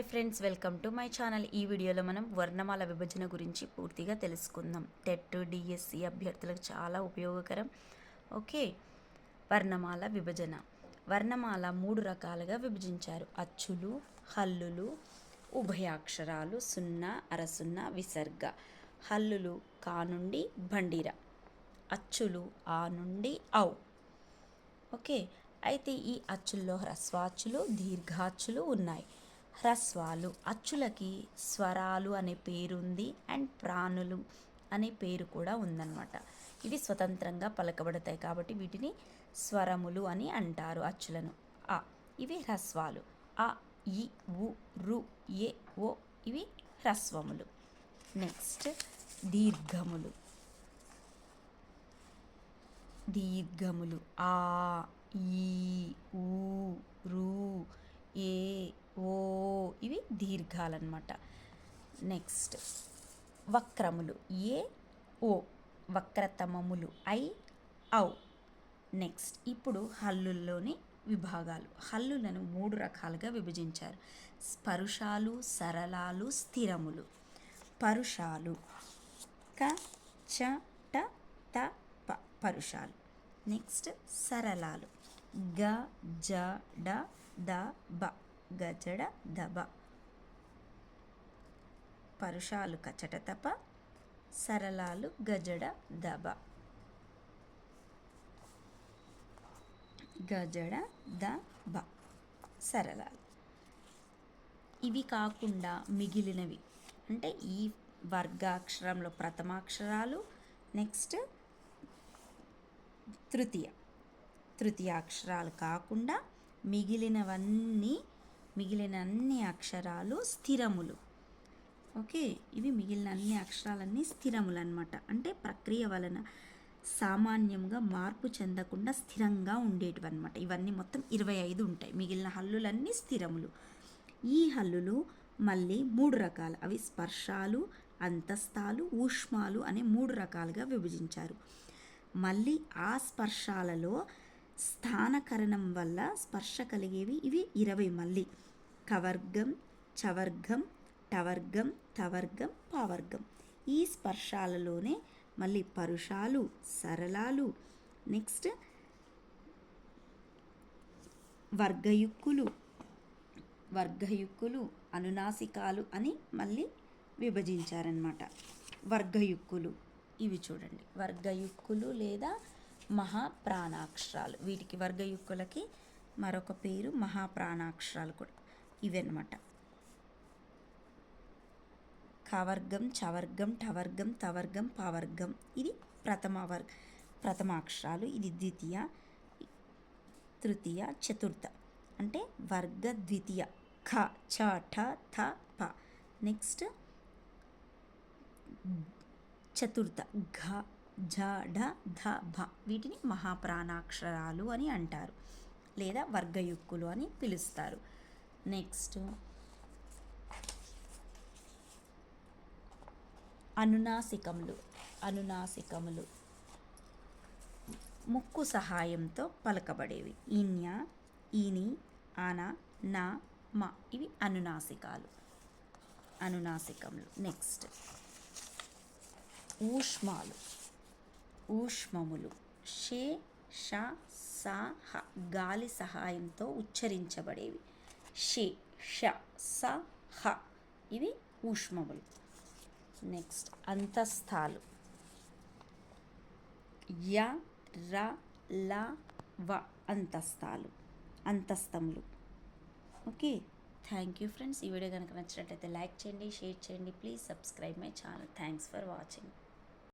Hi friends, welcome to my channel. ఈ వీడియోలో మనం వర్ణమాల విభజన గురించి పూర్తిగా తెలుసుకుందాం. టెట్ డిఎస్సి అభ్యర్థులకు చాలా ఉపయోగకరం. ఓకే, వర్ణమాల విభజన. వర్ణమాల 3 రకాలుగా విభజించారు: అచ్చులు, హల్లులు, ఉభయాక్షరాలు, సున్నా, అరసున్నా, విసర్గ. హల్లులు కా నుండి బండిర, అచ్చులు ఆ నుండి ఔ. ఓకే, అయితే ఈ అచ్చుల్లో హ్రస్వాచ్చులు, దీర్ఘాచ్చులు ఉన్నాయి. హ్రస్వాలు అచ్చులకి స్వరాలు అనే పేరు ఉంది అండ్ ప్రాణులు అనే పేరు కూడా ఉందన్నమాట. ఇవి స్వతంత్రంగా పలకబడతాయి కాబట్టి వీటిని స్వరములు అని అంటారు. అచ్చులను ఆ, ఇవి హ్రస్వాలు. అ, ఇ, ఉ, రు, ఎ, ఓ ఇవి హ్రస్వములు. నెక్స్ట్ దీర్ఘములు. దీర్ఘములు ఆ, ఈ, ఊ, రు, ఏ, ఓ ఇవి దీర్ఘాలన్నమాట. నెక్స్ట్ వక్రములు ఏ, ఓ, వక్రతమములు ఐ, ఔ. నెక్స్ట్ ఇప్పుడు హల్లుల్లోని విభాగాలు. హల్లులను 3 రకాలుగా విభజించారు: స్పరుశాలు, సరళాలు, స్థిరములు. పరుషాలు క, చ, ట, త, ప పరుషాలు. నెక్స్ట్ సరళాలు గ, జ, డ, ద, బ గజడ, దబ. పరుషాలు కచట తప, సరళాలు గజడ, దబ. గజడ, దబ సరళాలు. ఇవి కాకుండా మిగిలినవి అంటే ఈ వర్గాక్షరంలో ప్రథమాక్షరాలు, నెక్స్ట్ తృతీయాక్షరాలు కాకుండా మిగిలిన అన్ని అక్షరాలు స్థిరములు. ఓకే, ఇవి మిగిలిన అన్ని అక్షరాలన్నీ స్థిరములు అన్నమాట. అంటే ప్రక్రియ వలన సామాన్యంగా మార్పు చెందకుండా స్థిరంగా ఉండేటివి అన్నమాట. ఇవన్నీ మొత్తం 25 ఉంటాయి. మిగిలిన హల్లులన్నీ స్థిరములు. ఈ హల్లులు మళ్ళీ 3 రకాలు. అవి స్పర్శాలు, అంతస్తాలు, ఊష్మాలు అనే 3 రకాలుగా విభజించారు. మళ్ళీ ఆ స్పర్శాలలో స్థానకరణం వల్ల స్పర్శ కలిగేవి ఇవి 20. మళ్ళీ కవర్గం, చవర్గం, టవర్గం, తవర్గం, పవర్గం. ఈ స్పర్శాలలోనే మళ్ళీ పరుషాలు, సరళాలు, నెక్స్ట్ వర్గయుక్కులు, అనునాసికాలు అని మళ్ళీ విభజించారన్నమాట. వర్గయుక్కులు ఇవి చూడండి, వర్గయుక్కులు లేదా మహాప్రాణాక్షరాలు. వీటికి వర్గయుక్కులకి మరొక పేరు మహాప్రాణాక్షరాలు కూడా ఇవన్నమాట. కవర్గం, చవర్గం, టవర్గం, తవర్గం, పవర్గం ఇది ప్రథమాక్షరాలు. ఇది ద్వితీయ, తృతీయ, చతుర్థ అంటే వర్గ ద్వితీయ. ఖ, చ, ఠ, థ, ప. నెక్స్ట్ చతుర్థ ఘ, ఝ, ఢ, ధ, భ. వీటిని మహాప్రాణాక్షరాలు అని అంటారు లేదా వర్గయుక్కులు అని పిలుస్తారు. నెక్స్ట్ అనునాసికములు ముక్కు సహాయంతో పలకబడేవి. ఈన్య, ఈని, ఆన, నా, మ ఇవి అనునాసికములు. నెక్స్ట్ ఊష్మములు షే, ష, స, హ గాలి సహాయంతో ఉచ్చరించబడేవి. షే, ష, స, హ ఇవి ఊష్మములు. నెక్స్ట్ అంతస్తాలు య, ర, ల, వ అంతస్తములు. Okay, thank you friends. ఈ వీడియో కనుక నచ్చినట్లయితే లైక్ చేయండి, షేర్ చేయండి. Please subscribe my channel. Thanks for watching.